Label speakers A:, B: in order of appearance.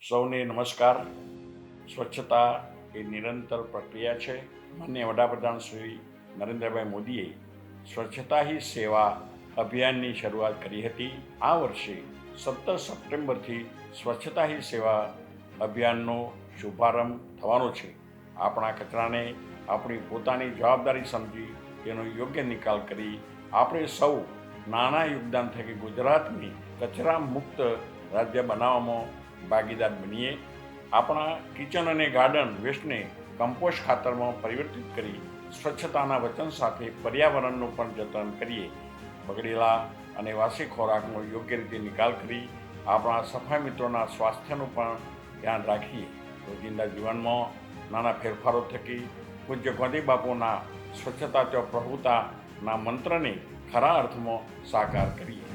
A: સૌને નમસ્કાર. સ્વચ્છતા એ નિરંતર પ્રક્રિયા છે. માનનીય વડાપ્રધાન શ્રી નરેન્દ્રભાઈ મોદીએ સ્વચ્છતા હી સેવા અભિયાનની શરૂઆત કરી હતી. આ વર્ષે 17 સપ્ટેમ્બરથી સ્વચ્છતા હી સેવા અભિયાનનો શુભારંભ થવાનો છે. આપણા કચરાને આપણી પોતાની જવાબદારી સમજી તેનો યોગ્ય નિકાલ કરી આપણે સૌ નાના યોગદાન થકી ગુજરાતને કચરા મુક્ત રાજ્ય બનાવવામાં ભાગીદાર બનીએ. આપણા કિચન અને ગાર્ડન વેસ્ટને કમ્પોસ્ટ ખાતરમાં પરિવર્તિત કરી સ્વચ્છતાના વચન સાથે પર્યાવરણનું પણ જતન કરીએ. બગડેલા અને વાસી ખોરાકનો યોગ્ય રીતે નિકાલ કરી આપણા સફાઈ મિત્રોના સ્વાસ્થ્યનું પણ ધ્યાન રાખીએ. રોજિંદા જીવનમાં નાના ફેરફારો થકી પૂજ્ય ગાંધી બાપુના સ્વચ્છતા તો પ્રભુતાના મંત્રને ખરા અર્થમાં સાકાર કરીએ.